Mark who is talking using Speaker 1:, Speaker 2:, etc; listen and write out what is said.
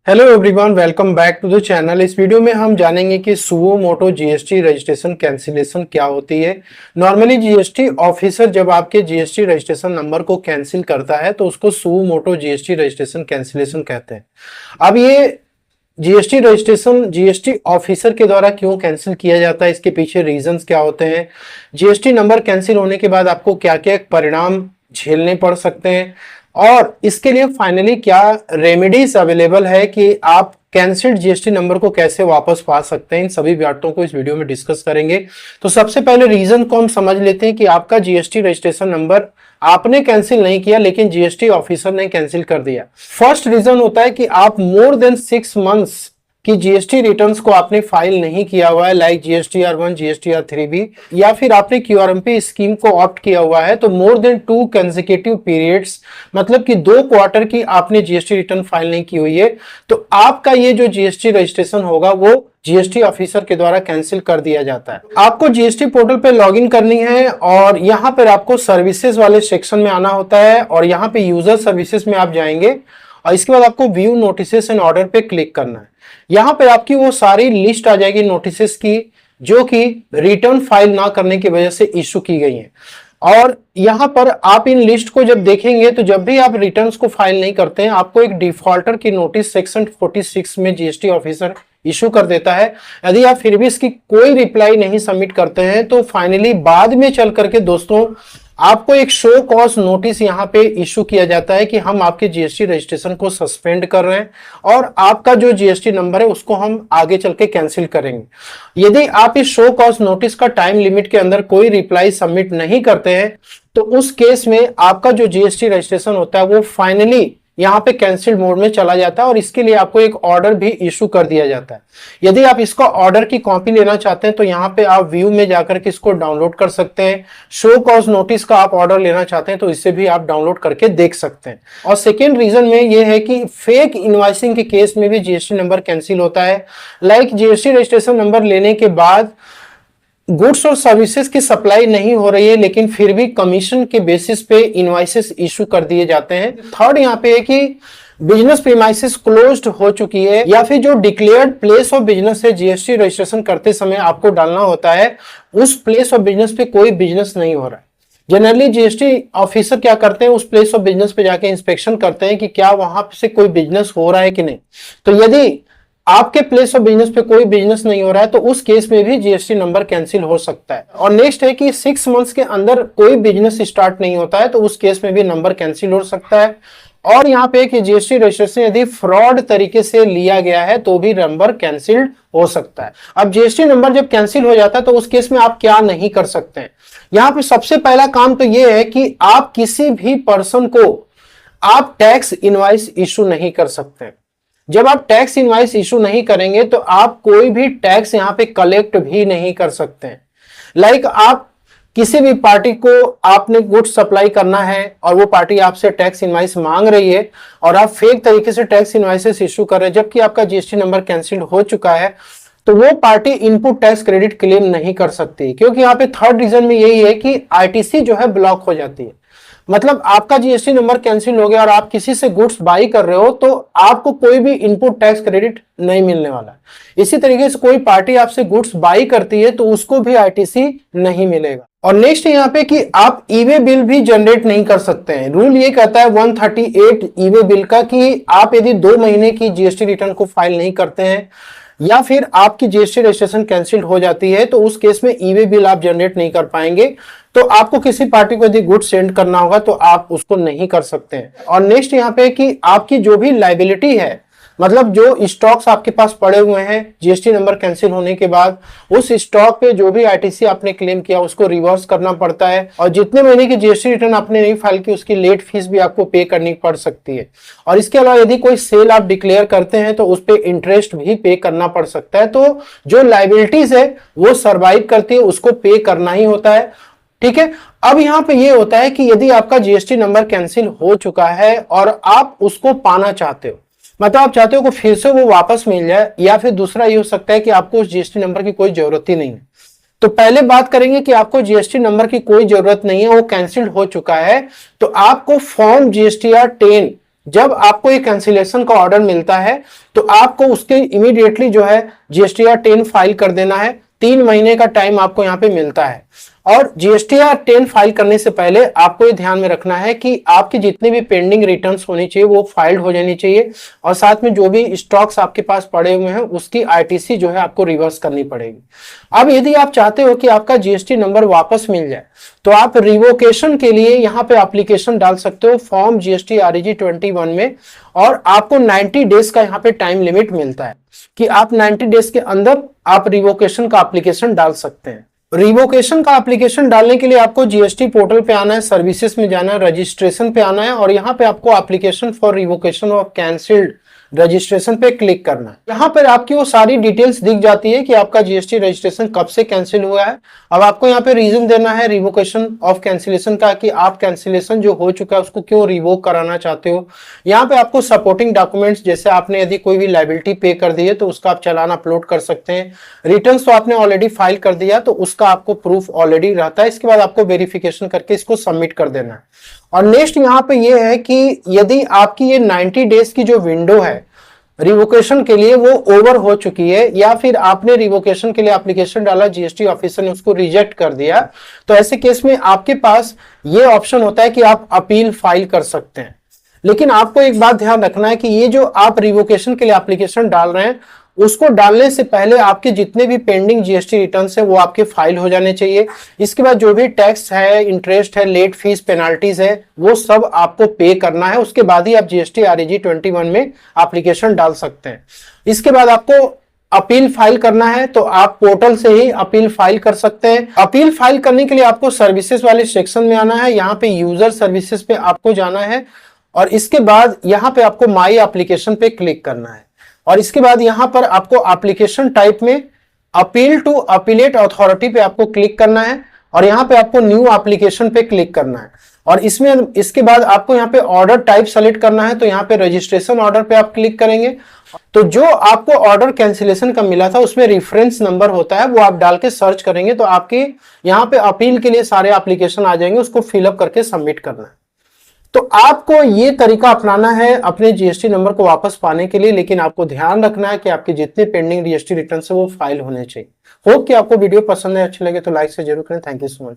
Speaker 1: Hello everyone, welcome back to the channel. इस video में हम जानेंगे कि suo motu GST registration cancellation क्या होती है। नॉर्मली जीएसटी ऑफिसर जब आपके जीएसटी रजिस्ट्रेशन नंबर को कैंसिल करता है तो उसको suo motu GST registration cancellation कहते हैं। अब ये जीएसटी रजिस्ट्रेशन जीएसटी ऑफिसर के द्वारा क्यों कैंसिल किया जाता है, इसके पीछे रीजंस क्या होते हैं, जीएसटी नंबर कैंसिल होने के बाद आपको क्या क्या परिणाम झेलने पड़ सकते हैं और इसके लिए फाइनली क्या रेमेडीज अवेलेबल है कि आप कैंसिल्ड जीएसटी नंबर को कैसे वापस पा सकते हैं। इन सभी बातों को इस वीडियो में डिस्कस करेंगे। तो सबसे पहले रीजन को हम समझ लेते हैं कि आपका जीएसटी रजिस्ट्रेशन नंबर आपने कैंसिल नहीं किया लेकिन जीएसटी ऑफिसर ने कैंसिल कर दिया। फर्स्ट रीजन होता है कि आप मोर देन 6 मंथ्स कि जीएसटी रिटर्न्स को आपने फाइल नहीं किया हुआ है, लाइक जीएसटीआर1, जीएसटीआर3B, या फिर आपने क्यूआरएमपी स्कीम को ऑप्ट किया हुआ है तो मोर देन 2 कंसेक्यूटिव पीरियड्स, मतलब कि 2 क्वार्टर की आपने जीएसटी रिटर्न फाइल नहीं की हुई है, तो आपका ये जो जीएसटी रजिस्ट्रेशन होगा वो जीएसटी ऑफिसर के द्वारा कैंसिल कर दिया जाता है। आपको जीएसटी पोर्टल पे लॉगिन करनी है और यहाँ पर आपको सर्विसेज वाले सेक्शन में आना होता है और यहाँ पे यूजर सर्विसेज में आप जाएंगे और इसके बाद आपको व्यू नोटिसेस एंड ऑर्डर पे क्लिक करना है। यहां पे आपकी वो सारी लिस्ट आ जाएगी नोटिसेस की जो कि रिटर्न फाइल ना करने की वजह से इश्यू की गई है। और यहां पर आप इन लिस्ट को जब देखेंगे तो जब भी आप रिटर्न्स को फाइल नहीं करते हैं आपको एक डिफॉल्टर की नोटिस सेक्शन 46 में जीएसटी ऑफिसर इशू कर देता है। यदि आप फिर भी इसकी कोई रिप्लाई नहीं सबमिट करते हैं तो फाइनली बाद में चल करके दोस्तों आपको एक शो कॉज नोटिस यहाँ पे इशू किया जाता है कि हम आपके जीएसटी रजिस्ट्रेशन को सस्पेंड कर रहे हैं और आपका जो जीएसटी नंबर है उसको हम आगे चल के कैंसिल करेंगे। यदि आप इस शो कॉज नोटिस का टाइम लिमिट के अंदर कोई रिप्लाई सबमिट नहीं करते हैं तो उस केस में आपका जो जीएसटी रजिस्ट्रेशन होता है वो फाइनली यहाँ पे कैंसिल मोड में चला जाता है और इसके लिए आपको एक ऑर्डर भी इशू कर दिया जाता है। यदि आप इसका ऑर्डर की कॉपी लेना चाहते हैं तो यहाँ पे आप व्यू में जाकर के इसको डाउनलोड कर सकते हैं। शो कॉज नोटिस का आप ऑर्डर लेना चाहते हैं तो इससे भी आप डाउनलोड करके देख सकते हैं। और सेकेंड रीजन में ये है कि फेक इनवॉइसिंग के केस में भी जीएसटी नंबर कैंसिल होता है। लाइक जीएसटी रजिस्ट्रेशन नंबर लेने के बाद गुड्स और सर्विसेज की सप्लाई नहीं हो रही है लेकिन फिर भी कमीशन के बेसिस पे इनवॉइसेस इशू कर दिए जाते हैं। थर्ड यहाँ पे है कि बिजनेस प्रीमाइसेस क्लोज्ड हो चुकी है या फिर जो डिक्लेयर्ड प्लेस ऑफ बिजनेस है जीएसटी रजिस्ट्रेशन करते समय आपको डालना होता है उस प्लेस ऑफ बिजनेस पे कोई बिजनेस नहीं हो रहा है। जनरली जीएसटी ऑफिसर क्या करते हैं, उस प्लेस ऑफ बिजनेस पे जाके इंस्पेक्शन करते हैं कि क्या वहां से कोई बिजनेस हो रहा है कि नहीं। तो यदि आपके प्लेस ऑफ बिजनेस पे कोई बिजनेस नहीं हो रहा है तो उस केस में भी जीएसटी नंबर कैंसिल हो सकता है। और नेक्स्ट है कि 6 मंथ्स के अंदर कोई बिजनेस स्टार्ट नहीं होता है तो उस केस में भी नंबर कैंसिल हो सकता है। और यहाँ पे कि जीएसटी रजिस्ट्रेशन यदि फ्रॉड तरीके से लिया गया है तो भी नंबर कैंसिल हो सकता है। अब जीएसटी नंबर जब कैंसिल हो जाता है तो उस केस में आप क्या नहीं कर सकते हैं। यहाँ पे सबसे पहला काम तो ये है कि आप किसी भी पर्सन को आप टैक्स इनवॉइस इशू नहीं कर सकते। जब आप टैक्स इनवॉइस इशू नहीं करेंगे तो आप कोई भी टैक्स यहाँ पे कलेक्ट भी नहीं कर सकते हैं। लाइक आप किसी भी पार्टी को आपने गुड्स सप्लाई करना है और वो पार्टी आपसे टैक्स इनवॉइस मांग रही है और आप फेक तरीके से टैक्स इनवॉइसेस इशू कर रहे हैं जबकि आपका जीएसटी नंबर कैंसिल हो चुका है तो वो party input tax credit claim नहीं कर सकती। क्योंकि यहाँ पे थर्ड रीजन में यही है कि आईटीसी जो है ब्लॉक हो जाती है। मतलब आपका जीएसटी नंबर कैंसिल हो गया और आप किसी से गुड्स बाई कर रहे हो तो आपको कोई भी इनपुट टैक्स क्रेडिट नहीं मिलने वाला है। इसी तरीके से कोई पार्टी आपसे गुड्स बाई करती है तो उसको भी आईटीसी नहीं मिलेगा। और नेक्स्ट यहाँ पे कि आप ईवे बिल भी जनरेट नहीं कर सकते हैं। रूल ये कहता है 138 ईवे बिल का कि आप यदि 2 महीने की जीएसटी रिटर्न को फाइल नहीं करते हैं या फिर आपकी जीएसटी रजिस्ट्रेशन कैंसिल हो जाती है तो उस केस में ईवे बिल आप जनरेट नहीं कर पाएंगे। तो आपको किसी पार्टी को यदि गुड्स सेंड करना होगा तो आप उसको नहीं कर सकते हैं। और नेक्स्ट यहाँ पे कि आपकी जो भी लायबिलिटी है, मतलब जो स्टॉक्स आपके पास पड़े हुए हैं जीएसटी नंबर कैंसिल होने के बाद, उस स्टॉक पे जो भी आईटीसी आपने क्लेम किया उसको रिवर्स करना पड़ता है और जितने महीने की जीएसटी रिटर्न आपने नहीं फाइल की उसकी लेट फीस भी आपको पे करनी पड़ सकती है। और इसके अलावा यदि कोई सेल आप डिक्लेयर करते हैं तो उस पर इंटरेस्ट भी पे करना पड़ सकता है। तो जो लायबिलिटीज है वो सर्वाइव करती है, उसको पे करना ही होता है। ठीक है। अब यहां पे ये होता है कि यदि आपका जीएसटी नंबर कैंसिल हो चुका है और आप उसको पाना चाहते हो, मतलब आप चाहते हो कि फिर से वो वापस मिल जाए, या फिर दूसरा ये हो सकता है कि आपको उस जीएसटी नंबर की कोई जरूरत ही नहीं है। तो पहले बात करेंगे कि आपको जीएसटी नंबर की कोई जरूरत नहीं है, वो कैंसिल हो चुका है। तो आपको फॉर्म जीएसटीआर 10 जब आपको ये कैंसिलेशन का ऑर्डर मिलता है तो आपको उसके इमीडिएटली जो है जीएसटीआर 10 फाइल कर देना है। 3 महीने का टाइम आपको यहाँ पे मिलता है। और जीएसटीआर 10 फाइल करने से पहले आपको ये ध्यान में रखना है कि आपकी जितनी भी पेंडिंग रिटर्न्स होनी चाहिए वो फाइल्ड हो जानी चाहिए, और साथ में जो भी स्टॉक्स आपके पास पड़े हुए हैं उसकी आईटीसी जो है आपको रिवर्स करनी पड़ेगी। अब यदि आप चाहते हो कि आपका जीएसटी नंबर वापस मिल जाए तो आप रिवोकेशन के लिए यहाँ पे एप्लीकेशन डाल सकते हो फॉर्म जीएसटी आरईजी 21 में, और आपको 90 डेज का यहाँ पे टाइम लिमिट मिलता है कि आप 90 डेज के अंदर आप रिवोकेशन का एप्लीकेशन डाल सकते हैं। रिवोकेशन का एप्लीकेशन डालने के लिए आपको जीएसटी पोर्टल पे आना है, सर्विसेज में जाना है, रजिस्ट्रेशन पे आना है, और यहाँ पे आपको application for revocation of cancelled registration पे क्लिक करना है। यहाँ पर आपकी वो सारी डिटेल्स दिख जाती है कि आपका जीएसटी रजिस्ट्रेशन कब से कैंसिल हुआ है। अब आपको यहाँ पे रीजन देना है रिवोकेशन ऑफ कैंसिलेशन का, कि आप कैंसिलेशन जो हो चुका है उसको क्यों रिवोक कराना चाहते हो। यहाँ पे आपको सपोर्टिंग डॉक्यूमेंट्स, जैसे आपने यदि कोई भी लायबिलिटी पे कर दी है तो उसका आप चालान अपलोड कर सकते हैं। रिटर्न्स तो आपने ऑलरेडी फाइल कर दिया तो उसका आपको प्रूफ ऑलरेडी रहता है। इसके बाद आपको वेरिफिकेशन करके इसको सबमिट कर देना है। और नेक्स्ट यहाँ पे ये है कि यदि आपकी ये 90 डेज की जो विंडो है रिवोकेशन के लिए वो ओवर हो चुकी है, या फिर आपने रिवोकेशन के लिए एप्लीकेशन डाला, जीएसटी ऑफिसर ने उसको रिजेक्ट कर दिया, तो ऐसे केस में आपके पास ये ऑप्शन होता है कि आप अपील फाइल कर सकते हैं। लेकिन आपको एक बात ध्यान रखना है कि ये जो आप रिवोकेशन के लिए एप्लीकेशन डाल रहे हैं उसको डालने से पहले आपके जितने भी पेंडिंग जीएसटी रिटर्न्स है वो आपके फाइल हो जाने चाहिए। इसके बाद जो भी टैक्स है, इंटरेस्ट है, लेट फीस, पेनाल्टीज है, वो सब आपको पे करना है। उसके बाद ही आप जीएसटी आरईजी 21 में एप्लीकेशन डाल सकते हैं। इसके बाद आपको अपील फाइल करना है तो आप पोर्टल से ही अपील फाइल कर सकते हैं। अपील फाइल करने के लिए आपको सर्विसेज वाले सेक्शन में आना है। यहाँ पे यूजर सर्विसेज पे आपको जाना है, और इसके बाद यहाँ पे आपको माई एप्लीकेशन पे क्लिक करना है, और इसके बाद यहां पर आपको एप्लीकेशन टाइप में अपील टू अपीलेट अथॉरिटी पे आपको क्लिक करना है, और यहां पे आपको न्यू एप्लीकेशन पे क्लिक करना है। और इसमें इसके बाद आपको यहां पे ऑर्डर टाइप सेलेक्ट करना है, तो यहां पे रजिस्ट्रेशन ऑर्डर पे आप क्लिक करेंगे। तो जो आपको ऑर्डर कैंसिलेशन का मिला था उसमें रेफरेंस नंबर होता है, वो आप डाल के सर्च करेंगे तो आपके यहाँ पे अपील के लिए सारे एप्लीकेशन आ जाएंगे, उसको फिलअप करके सबमिट करना है। तो आपको ये तरीका अपनाना है अपने जीएसटी नंबर को वापस पाने के लिए, लेकिन आपको ध्यान रखना है कि आपके जितने पेंडिंग जीएसटी रिटर्न है वो फाइल होने चाहिए। होप कि आपको वीडियो पसंद है, अच्छे लगे तो लाइक से जरूर करें। Thank you so much.